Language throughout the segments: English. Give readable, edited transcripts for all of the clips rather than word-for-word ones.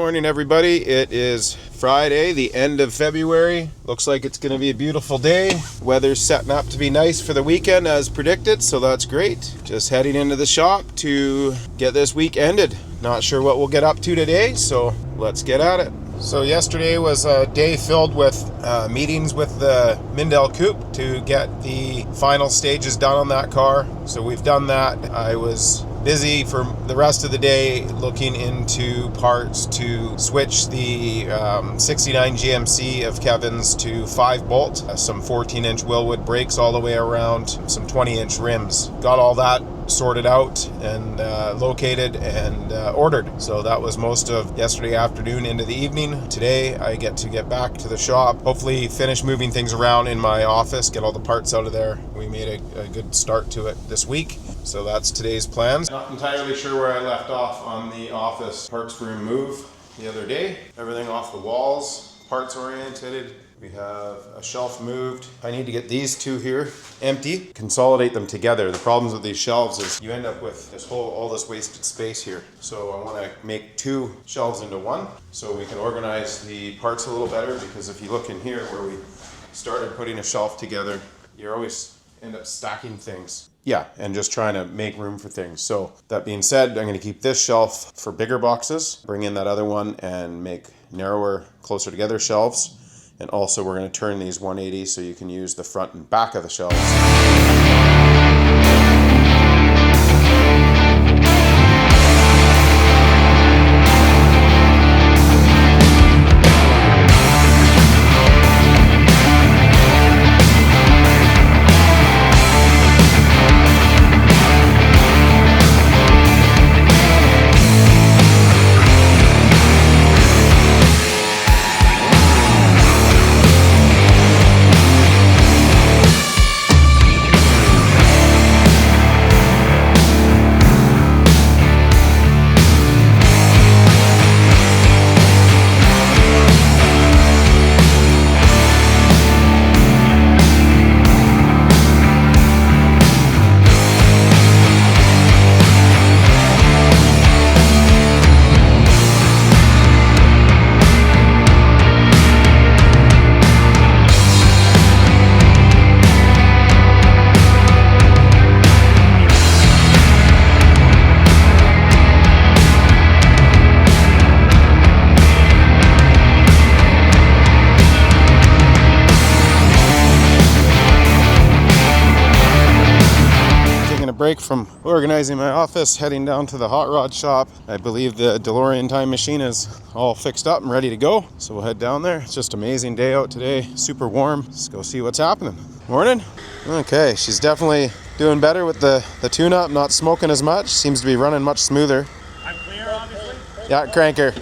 morning, everybody. It is Friday, the end of February. Looks like it's going to be a beautiful day. Weather's setting up to be nice for the weekend as predicted, so that's great. Just heading into the shop to get this week ended. Not sure what we'll get up to today, so let's get at it. So yesterday was a day filled with meetings with the Mindell Coupe to get the final stages done on that car. So we've done that. I was busy for the rest of the day looking into parts to switch the 69 GMC of Kevin's to 5-bolt, some 14-inch Wilwood brakes all the way around, some 20-inch rims. Got all that sorted out and located and ordered. So that was most of yesterday afternoon into the evening. Today I get to get back to the shop, hopefully finish moving things around in my office, get all the parts out of there. We made a good start to it this week. So that's today's plans. Not entirely sure where I left off on the office parts room move the other day. Everything off the walls, parts oriented. We have a shelf moved. I need to get these two here empty, consolidate them together. The problems with these shelves is you end up with all this wasted space here. So I want to make two shelves into one so we can organize the parts a little better, because if you look in here where we started putting a shelf together, you always end up stacking things. Yeah, and just trying to make room for things. So that being said, I'm going to keep this shelf for bigger boxes, bring in that other one and make narrower, closer together shelves. And also we're going to turn these 180 so you can use the front and back of the shelves. Break from organizing my office, heading down to the hot rod shop. I believe the DeLorean time machine is all fixed up and ready to go, so we'll head down there. It's just an amazing day out today, super warm. Let's go see what's happening. Morning. Okay, she's definitely doing better with the tune-up, not smoking as much, seems to be running much smoother. I'm clear, obviously? Yeah, crank her.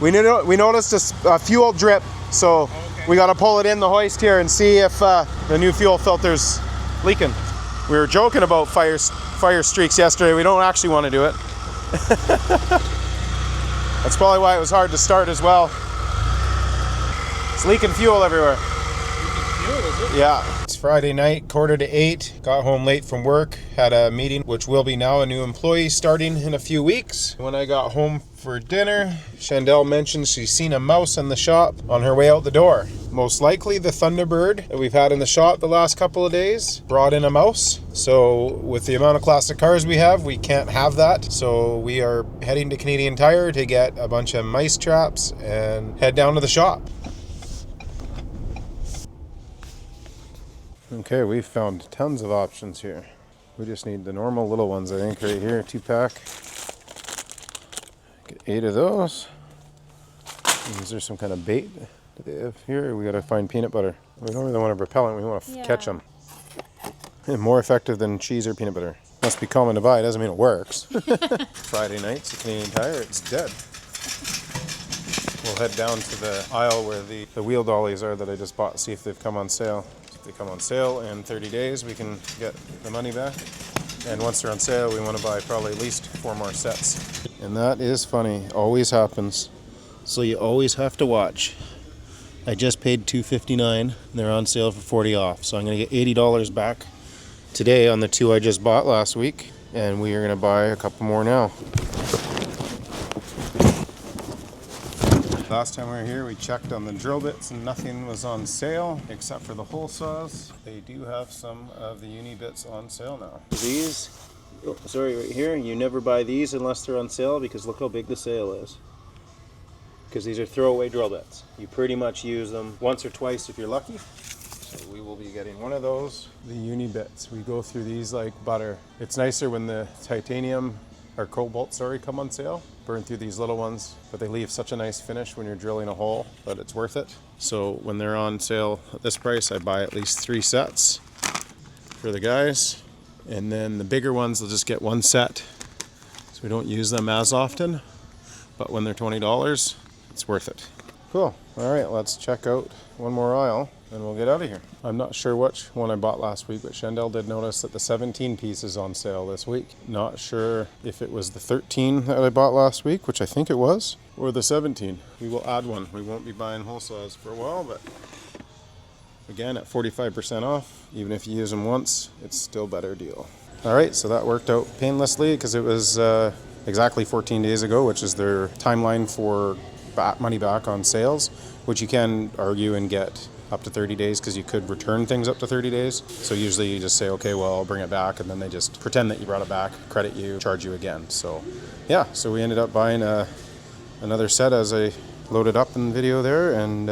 We noticed a fuel drip, so we got to pull it in the hoist here and see if the new fuel filter's leaking. We were joking about fire streaks yesterday. We don't actually want to do it. That's probably why it was hard to start as well. It's leaking fuel everywhere. Leaking fuel, is it? Yeah. It's Friday night, 7:45. Got home late from work. Had a meeting, which will be now a new employee starting in a few weeks. When I got home for dinner, Chandelle mentioned she's seen a mouse in the shop on her way out the door. Most likely the Thunderbird that we've had in the shop the last couple of days brought in a mouse. So with the amount of classic cars we have, we can't have that. So we are heading to Canadian Tire to get a bunch of mice traps and head down to the shop. Okay, we've found tons of options here. We just need the normal little ones, I think, right here, 2-pack. Get 8 of those. Is there some kind of bait that they have here? We gotta find peanut butter. We don't really want a repellent, we want to catch them. And more effective than cheese or peanut butter. Must be common to buy, doesn't mean it works. Friday nights at Canadian Tire, it's dead. We'll head down to the aisle where the wheel dollies are that I just bought, see if they've come on sale. If they come on sale in 30 days, we can get the money back. And once they're on sale, we want to buy probably at least 4 more sets. And that is funny, always happens. So you always have to watch. I just paid $259 and they're on sale for $40 off. So I'm gonna get $80 back today on the two I just bought last week, and we are gonna buy a couple more now. Last time we were here, we checked on the drill bits and nothing was on sale except for the hole saws. They do have some of the uni bits on sale now. These, oh, sorry, right here, you never buy these unless they're on sale, because look how big the sale is. Because these are throwaway drill bits. You pretty much use them once or twice if you're lucky. So we will be getting one of those. The uni bits, we go through these like butter. It's nicer when the titanium or cobalt, sorry, come on sale. Burn through these little ones, but they leave such a nice finish when you're drilling a hole that it's worth it. So when they're on sale at this price, I buy at least 3 sets for the guys. And then the bigger ones, they'll just get 1 set. So we don't use them as often, but when they're $20, it's worth it. Cool. All right, let's check out one more aisle and we'll get out of here. I'm not sure which one I bought last week, but Chandel did notice that the 17 piece is on sale this week. Not sure if it was the 13 that I bought last week, which I think it was, or the 17. We will add one. We won't be buying hole saws for a while, but again, at 45% off, even if you use them once, it's still a better deal. All right, so that worked out painlessly because it was exactly 14 days ago, which is their timeline for money back on sales, which you can argue and get up to 30 days because you could return things up to 30 days. So usually you just say, okay, well, I'll bring it back, and then they just pretend that you brought it back, credit you, charge you again. So yeah, so we ended up buying another set as I loaded up in the video there, and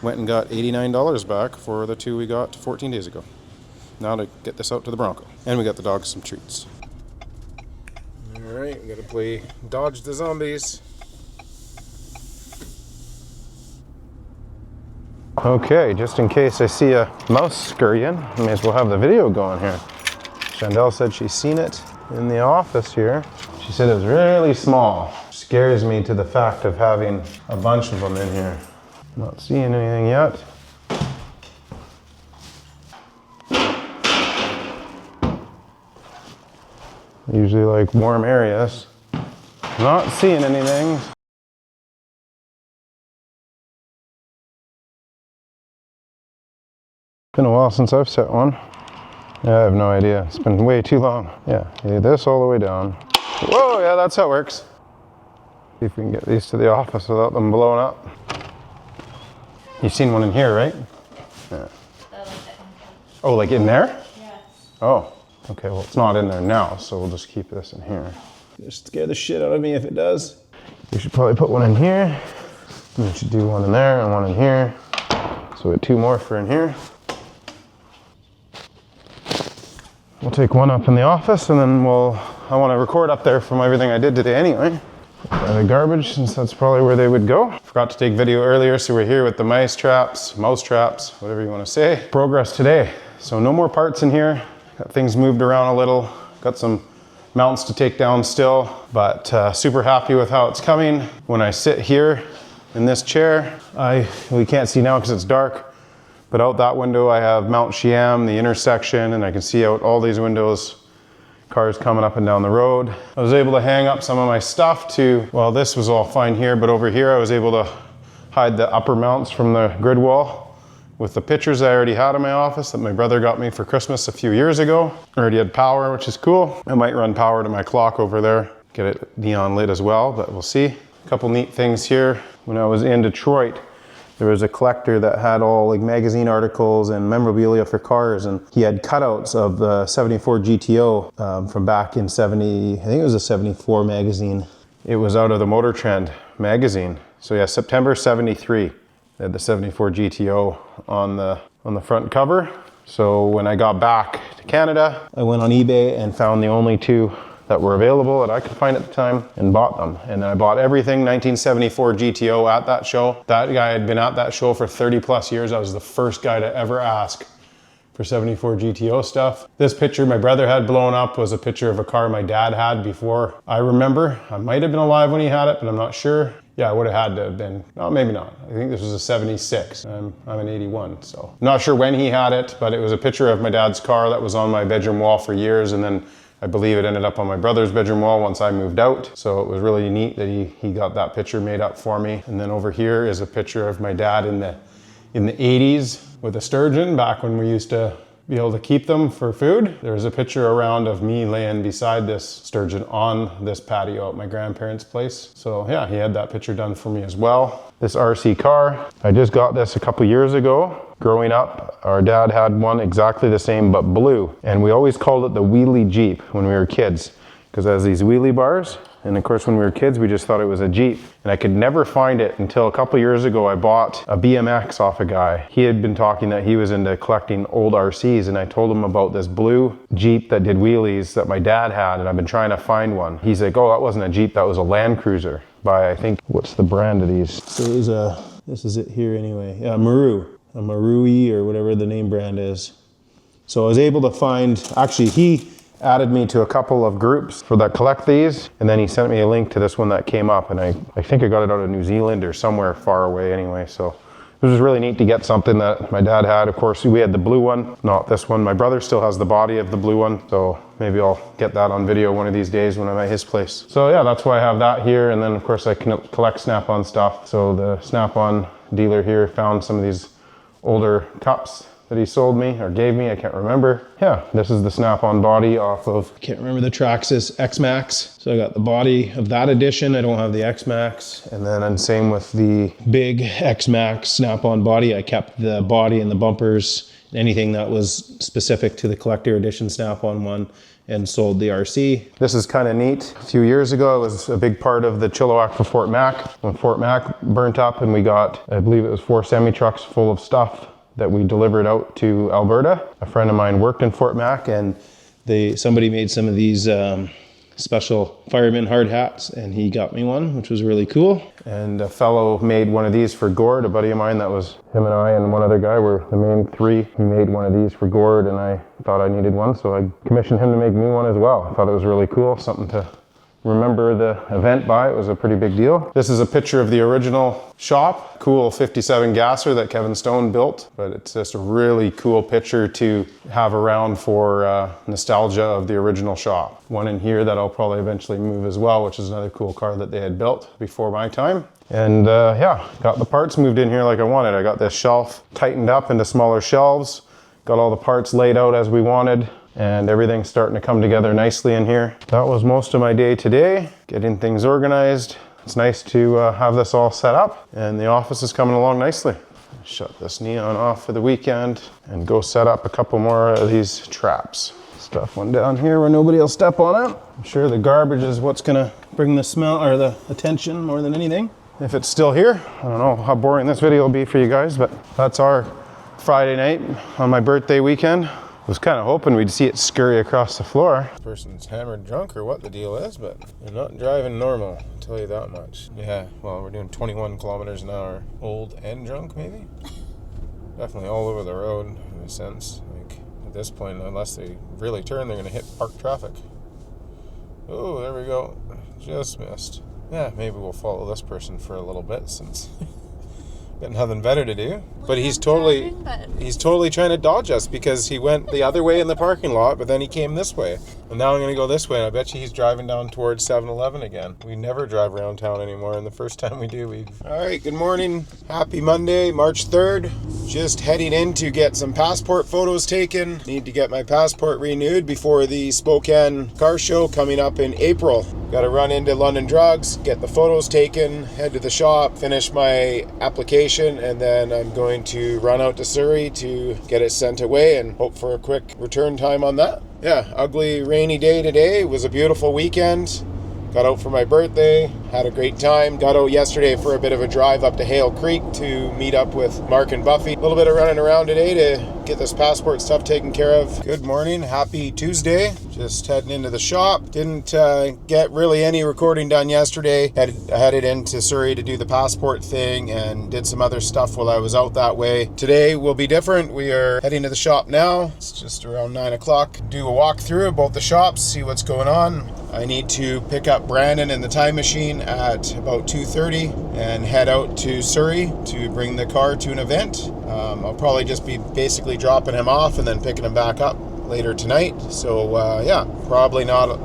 went and got $89 back for the 2 we got 14 days ago. Now to get this out to the Bronco. And we got the dogs some treats. All right, we gotta play Dodge the Zombies. Okay, just in case I see a mouse scurrying, I may as well have the video going here. Chandel said she's seen it in the office here. She said it was really small. Scares me to the fact of having a bunch of them in here. Not seeing anything yet. Usually like warm areas. Not seeing anything. Been a while since I've set one. Yeah, I have no idea. It's been way too long. Yeah, you do this all the way down. Whoa, yeah, that's how it works. See if we can get these to the office without them blowing up. You've seen one in here, right? Yeah. Oh, like in there? Yeah. Oh, okay, well, it's not in there now, so we'll just keep this in here. Just scare the shit out of me if it does. We should probably put one in here. We should do one in there and one in here. So we have 2 more for in here. We'll take one up in the office, and then I want to record up there from everything I did today anyway. The garbage, since that's probably where they would go. Forgot to take video earlier, so we're here with the mouse traps, whatever you want to say. Progress today. So no more parts in here. Got things moved around a little. Got some mounts to take down still, but super happy with how it's coming. When I sit here in this chair, we can't see now because it's dark, but out that window I have Mount Shiam, the intersection, and I can see out all these windows, cars coming up and down the road. I was able to hang up some of my stuff to, well, this was all fine here, but over here I was able to hide the upper mounts from the grid wall with the pictures I already had in my office that my brother got me for Christmas a few years ago. I already had power, which is cool. I might run power to my clock over there, get it neon lit as well, but we'll see. A couple neat things here. When I was in Detroit, there was a collector that had all like magazine articles and memorabilia for cars, and he had cutouts of the 74 GTO from back in 70, I think it was a 74 magazine. It was out of the Motor Trend magazine. So yeah, September 73, they had the 74 GTO on the front cover. So when I got back to Canada, I went on eBay and found the only 2 that were available that I could find at the time and bought them. And I bought everything 1974 GTO at that show. That guy had been at that show for 30 plus years. I was the first guy to ever ask for 74 GTO stuff. This picture my brother had blown up was a picture of a car my dad had before I remember. I might have been alive when he had it, but I'm not sure. Yeah, I would have had to have been, no, maybe not. I think this was a 76. I'm an 81, so. Not sure when he had it, but it was a picture of my dad's car that was on my bedroom wall for years, and then I believe it ended up on my brother's bedroom wall once I moved out. So it was really neat that he got that picture made up for me. And then over here is a picture of my dad in the in the 80s with a sturgeon, back when we used to be able to keep them for food. There's a picture around of me laying beside this sturgeon on this patio at my grandparents' place. So yeah, he had that picture done for me as well. This RC car, I just got this a couple years ago. Growing up, our dad had one exactly the same but blue. And we always called it the wheelie Jeep when we were kids, because it has these wheelie bars. And of course, when we were kids, we just thought it was a Jeep. And I could never find it until a couple years ago. I bought a BMX off a guy. He had been talking that he was into collecting old RCs, and I told him about this blue Jeep that did wheelies that my dad had, and I've been trying to find one. He's like, oh, that wasn't a Jeep, that was a Land Cruiser by, I think, what's the brand of these? So it was this is it here anyway. Yeah, a Marui or whatever the name brand is. So I was able to find, actually he added me to a couple of groups for that collect these, and then he sent me a link to this one that came up, and I think I got it out of New Zealand or somewhere far away anyway. So it was really neat to get something that my dad had. Of course, we had the blue one, not this one. My brother still has the body of the blue one, so maybe I'll get that on video one of these days when I'm at his place. So yeah, that's why I have that here, and then of course I can collect Snap-on stuff. So the Snap-on dealer here found some of these older cups that he sold me or gave me, I can't remember. Yeah, this is the Snap-on body off of, I can't remember the Traxxas X-Max. So I got the body of that edition. I don't have the X-Max. And then same with the big X-Max Snap-on body. I kept the body and the bumpers, anything that was specific to the collector edition Snap-on one, and sold the RC. This is kind of neat. A few years ago, I was a big part of the Chilliwack for Fort Mac. When Fort Mac burnt up and we got, I believe it was 4 semi-trucks full of stuff that we delivered out to Alberta. A friend of mine worked in Fort Mac, and somebody made some of these special fireman hard hats, and he got me one, which was really cool. And a fellow made one of these for Gord, a buddy of mine. That was him and I and one other guy were the main three. He made one of these for Gord, and I thought I needed one, so I commissioned him to make me one as well. I thought it was really cool, something to remember the event by. It was a pretty big deal. This is a picture of the original shop. Cool 57 gasser that Kevin Stone built, but it's just a really cool picture to have around for nostalgia of the original shop. One in here that I'll probably eventually move as well, which is another cool car that they had built before my time. And yeah, got the parts moved in here like I wanted. I got this shelf tightened up into smaller shelves, got all the parts laid out as we wanted, and everything's starting to come together nicely in here. That was most of my day today, getting things organized. It's nice to have this all set up, and the office is coming along nicely. Shut this neon off for the weekend and go set up a couple more of these traps. Stuff one down here where nobody will step on it. I'm sure the garbage is what's gonna bring the smell or the attention more than anything. If it's still here, I don't know how boring this video will be for you guys, but that's our Friday night on my birthday weekend. I was kind of hoping we'd see it scurry across the floor. This person's hammered drunk or what the deal is, but they're not driving normal, I'll tell you that much. Yeah, well, we're doing 21 kilometers an hour. Old and drunk, maybe? Definitely all over the road, in a sense. Like, at this point, unless they really turn, they're gonna hit parked traffic. Oh, there we go. Just missed. Yeah, maybe we'll follow this person for a little bit since got nothing better to do. But he's totally trying to dodge us because he went the other way in the parking lot, but then he came this way. And now I'm going to go this way, and I bet you he's driving down towards 7-Eleven again. We never drive around town anymore, and the first time we do, All right, good morning. Happy Monday, March 3rd. Just heading in to get some passport photos taken. Need to get my passport renewed before the Spokane car show coming up in April. Got to run into London Drugs, get the photos taken, head to the shop, finish my application, and then I'm going to run out to Surrey to get it sent away and hope for a quick return time on that. Yeah, ugly rainy day today. It was a beautiful weekend. Got out for my birthday, had a great time. Got out yesterday for a bit of a drive up to Hale Creek to meet up with Mark and Buffy. A little bit of running around today to get this passport stuff taken care of. Good morning, happy Tuesday. Just heading into the shop. Didn't get really any recording done yesterday. Headed into Surrey to do the passport thing and did some other stuff while I was out that way. Today will be different. We are heading to the shop now. It's just around 9 o'clock. Do a walkthrough of both the shops, see what's going on. I need to pick up Brandon in the time machine at about 2:30 and head out to Surrey to bring the car to an event. I'll probably just be basically dropping him off and then picking him back up later tonight. So yeah, probably not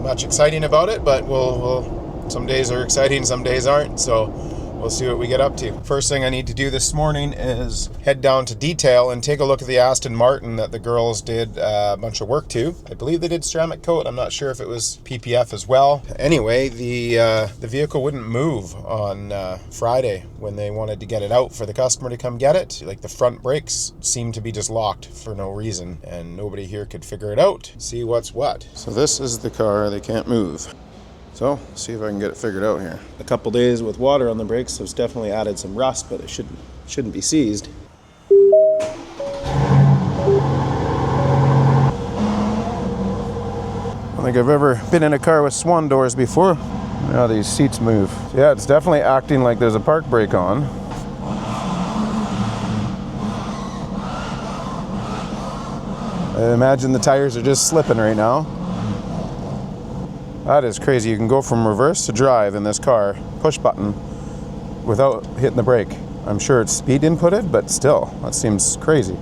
much exciting about it, but we'll some days are exciting, some days aren't. So we'll see what we get up to. First thing I need to do this morning is head down to detail and take a look at the Aston Martin that the girls did a bunch of work to. I believe they did ceramic coat. I'm not sure if it was PPF as well. Anyway, the vehicle wouldn't move on Friday when they wanted to get it out for the customer to come get it. Like the front brakes seemed to be just locked for no reason, and nobody here could figure it out, see what's what. So this is the car, they can't move. So, see if I can get it figured out here. A couple days with water on the brakes, so it's definitely added some rust, but it shouldn't be seized. I don't think I've ever been in a car with swan doors before. Now these seats move. Yeah, it's definitely acting like there's a park brake on. I imagine the tires are just slipping right now. That is crazy. You can go from reverse to drive in this car, push button, without hitting the brake. I'm sure it's speed inputted, but still, that seems crazy.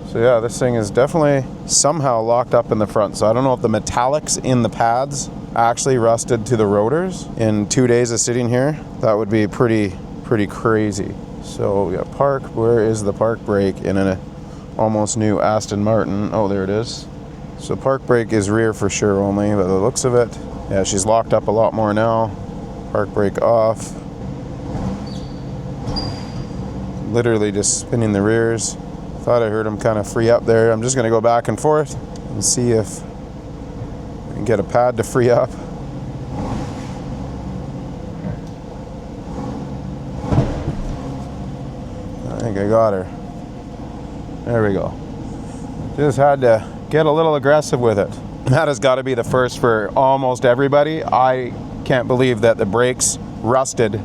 So yeah, this thing is definitely somehow locked up in the front. So I don't know if the metallics in the pads actually rusted to the rotors in 2 days of sitting here. That would be pretty crazy. So we got park. Where is the park brake in an almost new Aston Martin? Oh, there it is. So park brake is rear for sure only, by the looks of it. Yeah, she's locked up a lot more now. Park brake off. Literally just spinning the rears. Thought I heard them kind of free up there. I'm just going to go back and forth and see if I can get a pad to free up. I think I got her. There we go. Just had to get a little aggressive with it. That has got to be the first for almost everybody. I can't believe that the brakes rusted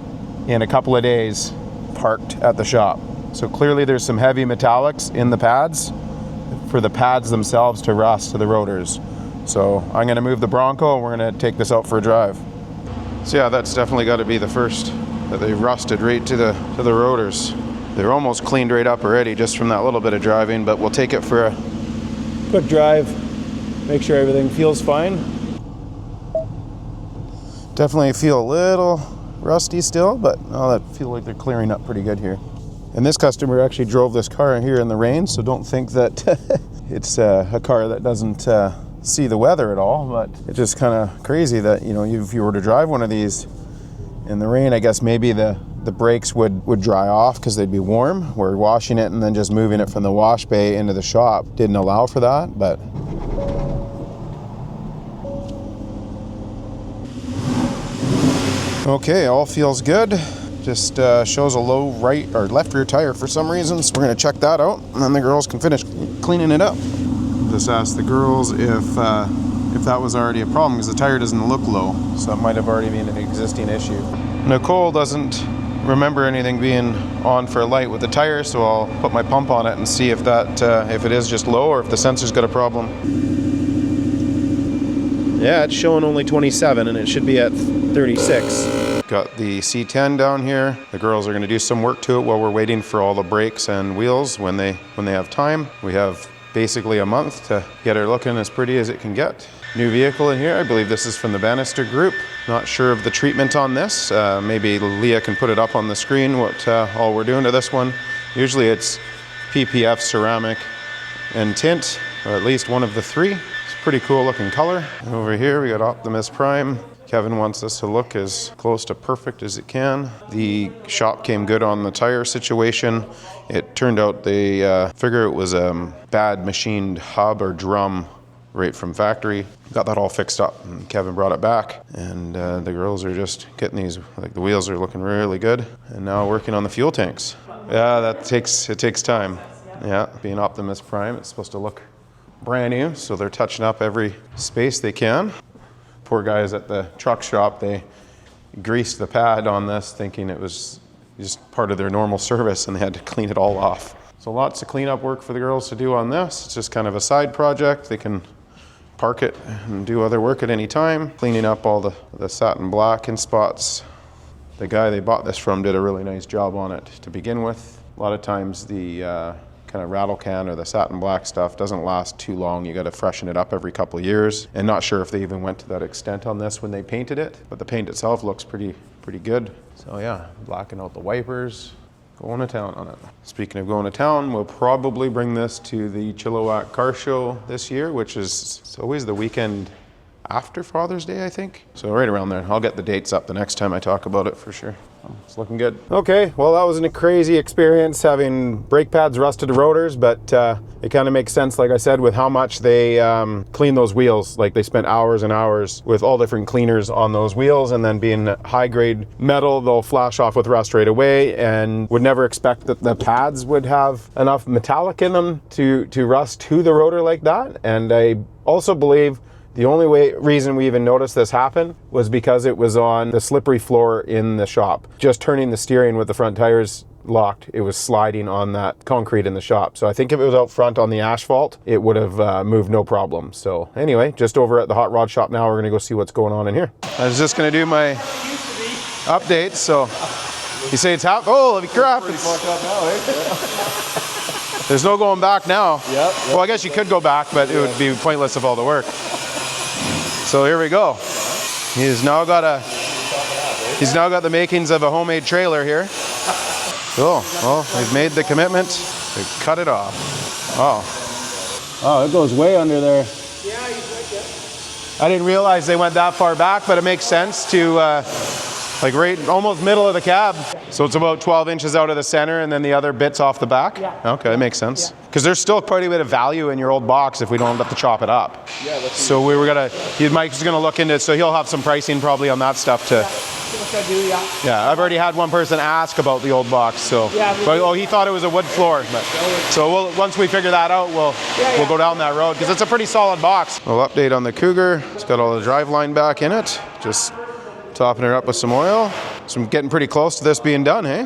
in a couple of days parked at the shop. So clearly there's some heavy metallics in the pads for the pads themselves to rust to the rotors. So I'm going to move the Bronco and we're going to take this out for a drive. So yeah, that's definitely got to be the first that they rusted right to the rotors. They're almost cleaned right up already just from that little bit of driving, but we'll take it for a quick drive. Make sure everything feels fine. Definitely feel a little rusty still, but I feel like they're clearing up pretty good here. And this customer actually drove this car here in the rain, so don't think that it's a car that doesn't see the weather at all, but it's just kind of crazy that, you know, if you were to drive one of these in the rain, I guess maybe the brakes would dry off because they'd be warm. We're washing it and then just moving it from the wash bay into the shop didn't allow for that, but okay, all feels good. Just shows a low right or left rear tire for some reason, so we're gonna check that out, and then the girls can finish cleaning it up. Just asked the girls if that was already a problem because the tire doesn't look low, so it might have already been an existing issue. Nicole doesn't remember anything being on for a light with the tire, so I'll put my pump on it and see if that if it is just low or if the sensor's got a problem. Yeah, it's showing only 27 and it should be at 36. Got the C10 down here. The girls are going to do some work to it while we're waiting for all the brakes and wheels when they have time. We have basically a month to get her looking as pretty as it can get. New vehicle in here. I believe this is from the Bannister Group. Not sure of the treatment on this. Maybe Leah can put it up on the screen what all we're doing to this one. Usually it's PPF, ceramic, and tint, or at least one of the three. It's a pretty cool looking color. And over here we got Optimus Prime. Kevin wants this to look as close to perfect as it can. The shop came good on the tire situation. It turned out they figure it was a bad machined hub or drum right from factory. Got that all fixed up and Kevin brought it back. And the girls are just getting these, like the wheels are looking really good. And now working on the fuel tanks. Yeah, it takes time. Yeah, being Optimus Prime, it's supposed to look brand new. So they're touching up every space they can. Poor guys at the truck shop, they greased the pad on this thinking it was just part of their normal service and they had to clean it all off. So lots of cleanup work for the girls to do on this. It's just kind of a side project. They can park it and do other work at any time. Cleaning up all the satin black in spots. The guy they bought this from did a really nice job on it to begin with. A lot of times the kind of rattle can or the satin black stuff doesn't last too long. You got to freshen it up every couple of years. And not sure if they even went to that extent on this when they painted it, but the paint itself looks pretty pretty good. So yeah, blacking out the wipers, going to town on it. Speaking of going to town, we'll probably bring this to the Chilliwack Car Show this year, which is it's always the weekend after Father's Day, I think. So right around there. I'll get the dates up the next time I talk about it for sure. It's looking good. Okay, well that was a crazy experience having brake pads rusted rotors, but it kind of makes sense, like I said, with how much they clean those wheels. Like they spent hours and hours with all different cleaners on those wheels, and then being high grade metal, they'll flash off with rust right away, and would never expect that the pads would have enough metallic in them to rust to the rotor like that. And I also believe the only reason we even noticed this happen was because it was on the slippery floor in the shop. Just turning the steering with the front tires locked, it was sliding on that concrete in the shop. So I think if it was out front on the asphalt, it would have moved no problem. So anyway, just over at the hot rod shop now, we're gonna go see what's going on in here. I was just gonna do my update, so you say it's hot? Oh, holy crap. There's no going back now. Yep. Well, I guess you could go back, but it would be pointless of all the work. So here we go. He's now got the makings of a homemade trailer here. Cool. Well, they've made the commitment to cut it off. Oh, it goes way under there. Yeah, he's right there. I didn't realize they went that far back, but it makes sense to like right almost middle of the cab. So it's about 12 inches out of the center and then the other bits off the back? Yeah. Okay, that makes sense. Because there's still quite a bit of value in your old box if we don't have to chop it up. Yeah, so we were Mike's gonna look into it, so he'll have some pricing probably on that stuff too. Yeah, I've already had one person ask about the old box, so. Yeah, but, he thought it was a wood floor. But, so once we figure that out, we'll go down that road, because it's a pretty solid box. We'll update on the Cougar. It's got all the driveline back in it. Just topping it up with some oil. So I'm getting pretty close to this being done, hey?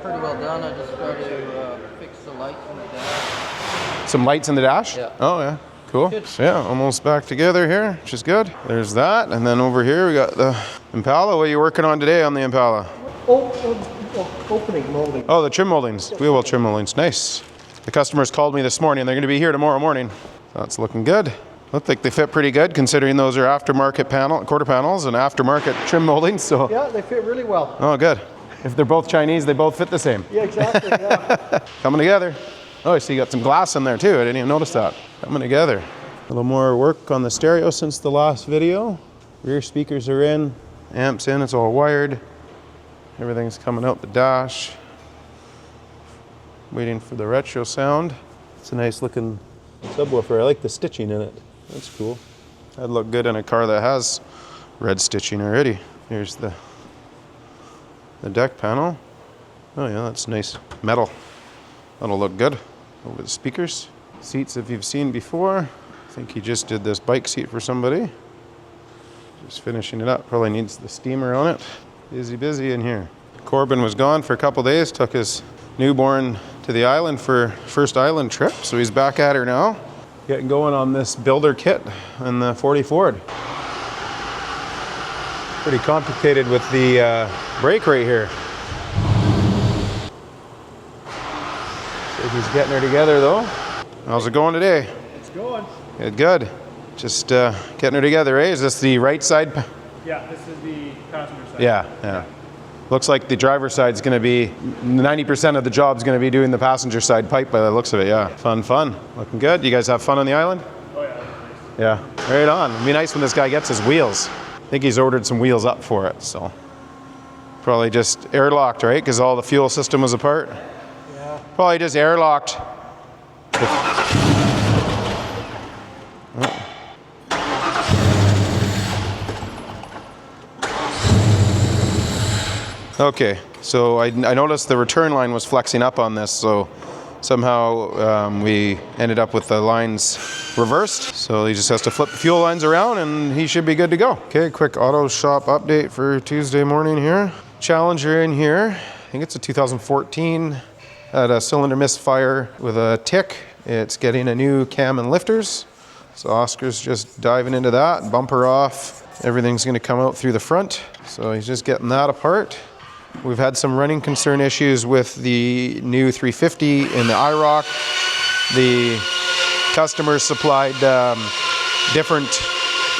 Pretty well done. I just got to fix the lights in the dash. Some lights in the dash? Yeah. Oh, yeah. Cool. Good. So yeah, almost back together here, which is good. There's that. And then over here we got the Impala. What are you working on today on the Impala? Opening molding. Oh, the trim moldings. Wheel well trim moldings. Nice. The customers called me this morning. They're going to be here tomorrow morning. That's looking good. Look like they fit pretty good considering those are aftermarket quarter panels and aftermarket trim moldings. So yeah, they fit really well. Oh, good. If they're both Chinese, they both fit the same. Yeah, exactly. Yeah. Coming together. Oh, I see you got some glass in there too. I didn't even notice that. Coming together. A little more work on the stereo since the last video. Rear speakers are in, amps in, it's all wired. Everything's coming out the dash. Waiting for the retro sound. It's a nice looking subwoofer. I like the stitching in it. That's cool. That'd look good in a car that has red stitching already. Here's the deck panel. Oh yeah, that's nice metal. That'll look good over the speakers. Seats, if you've seen before. I think he just did this bike seat for somebody. Just finishing it up. Probably needs the steamer on it. Busy in here. Corbin was gone for a couple days. Took his newborn to the island for first island trip. So he's back at her now. Getting going on this builder kit and the 40 Ford. Pretty complicated with the brake right here. So he's getting her together though. How's it going today? It's going. Good. Just getting her together, eh? Is this the right side? Yeah, this is the passenger side. Yeah. Looks like the driver's side's going to be 90% of the job's going to be doing the passenger side pipe by the looks of it. Yeah, fun. Looking good. You guys have fun on the island? Oh yeah. Yeah, right on. It'd be nice when this guy gets his wheels. I think he's ordered some wheels up for it, so probably just airlocked, right? Because all the fuel system was apart. Yeah. Probably just airlocked. Okay, so I noticed the return line was flexing up on this, so somehow we ended up with the lines reversed. So he just has to flip the fuel lines around and he should be good to go. Okay, quick auto shop update for Tuesday morning here. Challenger in here, I think it's a 2014. Had a cylinder misfire with a tick. It's getting a new cam and lifters. So Oscar's just diving into that, bumper off. Everything's gonna come out through the front. So he's just getting that apart. We've had some running concern issues with the new 350 in the IROC. The customers supplied different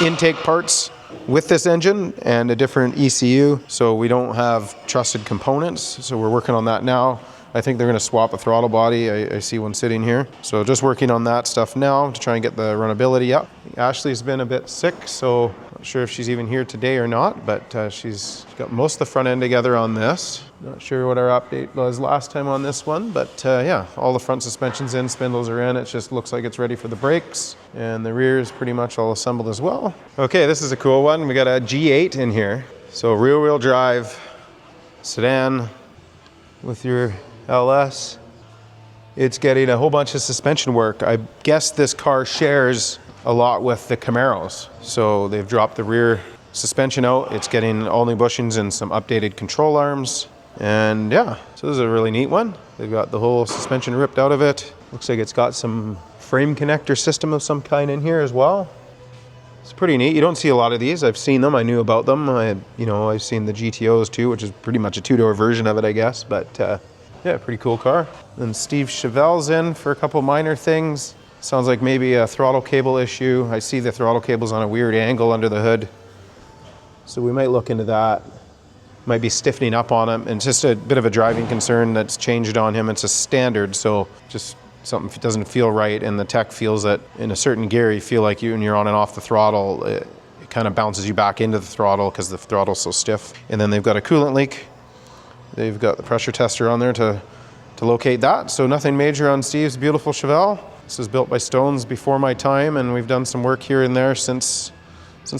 intake parts with this engine and a different ECU, so we don't have trusted components. So we're working on that now. I think they're going to swap a throttle body. I see one sitting here. So just working on that stuff now to try and get the runnability up. Ashley's been a bit sick, so not sure if she's even here today or not, but she's got most of the front end together on this. Not sure what our update was last time on this one, but yeah, all the front suspension's in, spindles are in. It just looks like it's ready for the brakes, and the rear is pretty much all assembled as well. Okay, this is a cool one. We got a G8 in here. So rear-wheel drive sedan with your LS. It's getting a whole bunch of suspension work. I guess this car shares a lot with the Camaros. So they've dropped the rear suspension out. It's getting all new bushings and some updated control arms. And yeah, so this is a really neat one. They've got the whole suspension ripped out of it. Looks like it's got some frame connector system of some kind in here as well. It's pretty neat. You don't see a lot of these. I've seen them. I knew about them. I've seen the GTOs too, which is pretty much a two-door version of it, I guess. But yeah, pretty cool car. Then Steve Chevelle's in for a couple minor things. Sounds like maybe a throttle cable issue. I see the throttle cable's on a weird angle under the hood. So we might look into that. Might be stiffening up on him. And just a bit of a driving concern that's changed on him. It's a standard, so just something doesn't feel right. And the tech feels that in a certain gear, you feel like when you're on and off the throttle, it kind of bounces you back into the throttle because the throttle's so stiff. And then they've got a coolant leak. They've got the pressure tester on there to locate that. So nothing major on Steve's beautiful Chevelle. This was built by Stones before my time, and we've done some work here and there since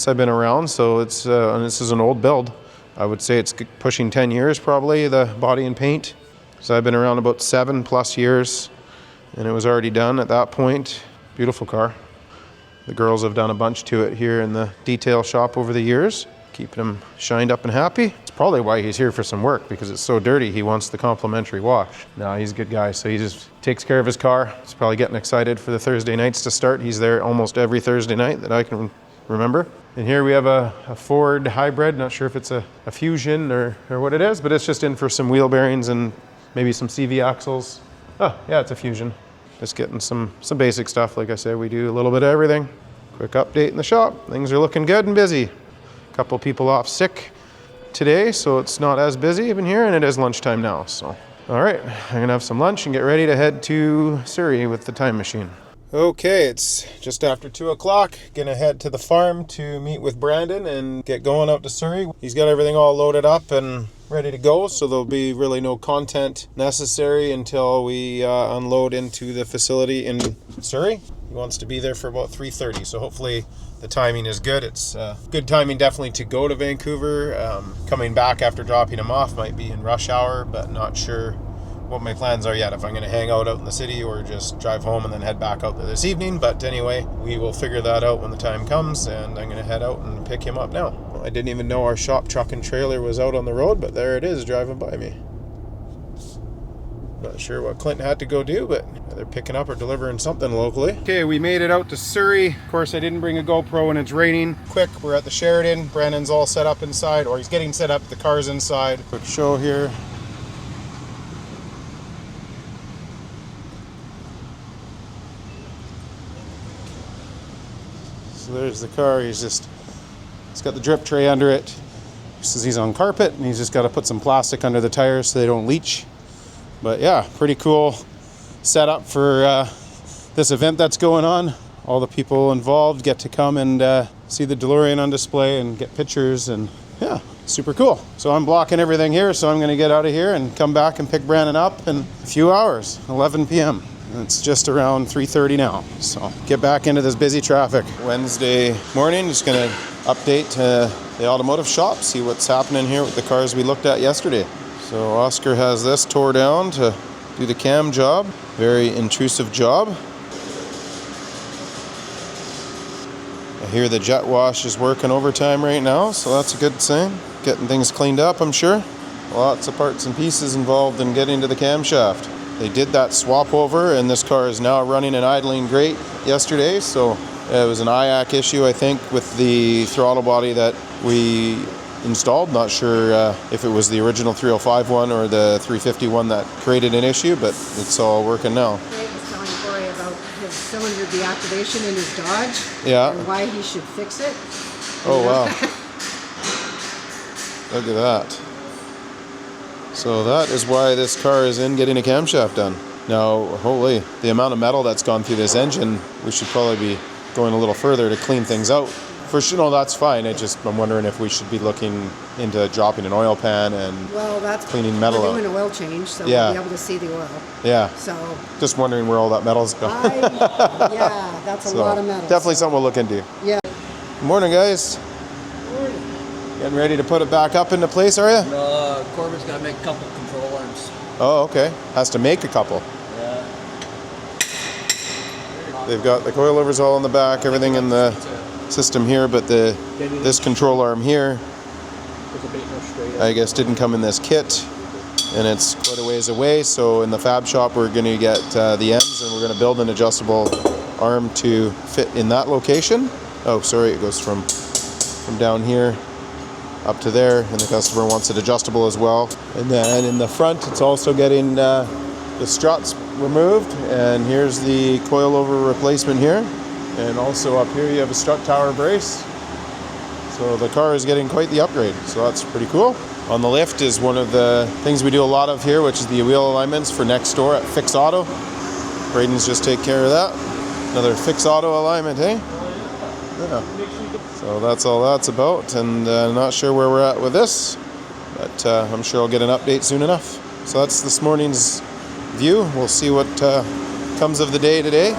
I've been around. So it's and this is an old build. I would say it's pushing 10 years probably, the body and paint. So I've been around about 7+ years, and it was already done at that point. Beautiful car. The girls have done a bunch to it here in the detail shop over the years, keeping them shined up and happy. It's probably why he's here for some work, because it's so dirty he wants the complimentary wash. No, he's a good guy, so he just takes care of his car. He's probably getting excited for the Thursday nights to start. He's there almost every Thursday night that I can remember. And here we have a Ford hybrid. Not sure if it's a Fusion or what it is, but it's just in for some wheel bearings and maybe some CV axles. Oh, yeah, it's a Fusion. Just getting some basic stuff. Like I said, we do a little bit of everything. Quick update in the shop. Things are looking good and busy. A couple people off sick today, so it's not as busy even here, and it is lunchtime now. So, all right, I'm gonna have some lunch and get ready to head to Surrey with the time machine. Okay, it's just after 2 o'clock. Gonna head to the farm to meet with Brandon and get going out to Surrey. He's got everything all loaded up and ready to go, so there'll be really no content necessary until we unload into the facility in Surrey. He wants to be there for about 3:30, so hopefully the timing is good. It's good timing definitely to go to Vancouver. Coming back after dropping him off might be in rush hour, but not sure what my plans are yet, if I'm going to hang out in the city or just drive home and then head back out there this evening. But anyway, we will figure that out when the time comes, and I'm going to head out and pick him up now. I didn't even know our shop truck and trailer was out on the road, but there it is driving by me. Not sure what Clint had to go do, but they're picking up or delivering something locally. Okay, we made it out to Surrey. Of course, I didn't bring a GoPro and it's raining. Quick, we're at the Sheridan. Brandon's all set up inside, or he's getting set up. The car's inside. Quick show here. So there's the car. It's got the drip tray under it. He says he's on carpet, and he's just got to put some plastic under the tires so they don't leach. But yeah, pretty cool setup for this event that's going on. All the people involved get to come and see the DeLorean on display and get pictures, and yeah, super cool. So I'm blocking everything here, so I'm going to get out of here and come back and pick Brandon up in a few hours, 11 p.m. It's just around 3:30 now, so get back into this busy traffic. Wednesday morning, just going to update the automotive shop, see what's happening here with the cars we looked at yesterday. So Oscar has this tore down to do the cam job. Very intrusive job. I hear the jet wash is working overtime right now, so that's a good sign. Getting things cleaned up, I'm sure. Lots of parts and pieces involved in getting to the camshaft. They did that swap over, and this car is now running and idling great yesterday, so it was an IAC issue, I think, with the throttle body that we installed. Not sure if it was the original 305 one or the 350 one that created an issue, but it's all working now. Craig was telling Corey about his cylinder deactivation in his Dodge, Yeah. and why he should fix it. Oh, wow. Look at that. So that is why this car is in getting a camshaft done. Now, holy, the amount of metal that's gone through this engine, we should probably be going a little further to clean things out. For sure, no, that's fine. I'm wondering if we should be looking into dropping an oil pan and Well, that's cleaning metal we're out. doing an oil change, so Yeah. we'll be able to see the oil. Yeah, So, just wondering where all that metal's going. yeah, that's a So, lot of metal. definitely something we'll look into. Yeah. Good morning, guys. Getting ready to put it back up into place, are you? Corbin's got to make a couple control arms. Oh, okay. Has to make a couple. Yeah. They've got the coilovers all in the back, everything in the system here, but this control arm here, I guess, didn't come in this kit, and it's quite a ways away. So in the fab shop, we're going to get the ends, and we're going to build an adjustable arm to fit in that location. Oh, sorry, it goes from down here up to there, and the customer wants it adjustable as well. And then in the front, it's also getting the struts removed, and here's the coilover replacement here. And also up here you have a strut tower brace. So the car is getting quite the upgrade, so that's pretty cool. On the lift is one of the things we do a lot of here, which is the wheel alignments for next door at Fix Auto. Braden's just take care of that. Another Fix Auto alignment, eh? Yeah. So that's all that's about, and not sure where we're at with this, but I'm sure I'll get an update soon enough. So that's this morning's view. We'll see what comes of the day today.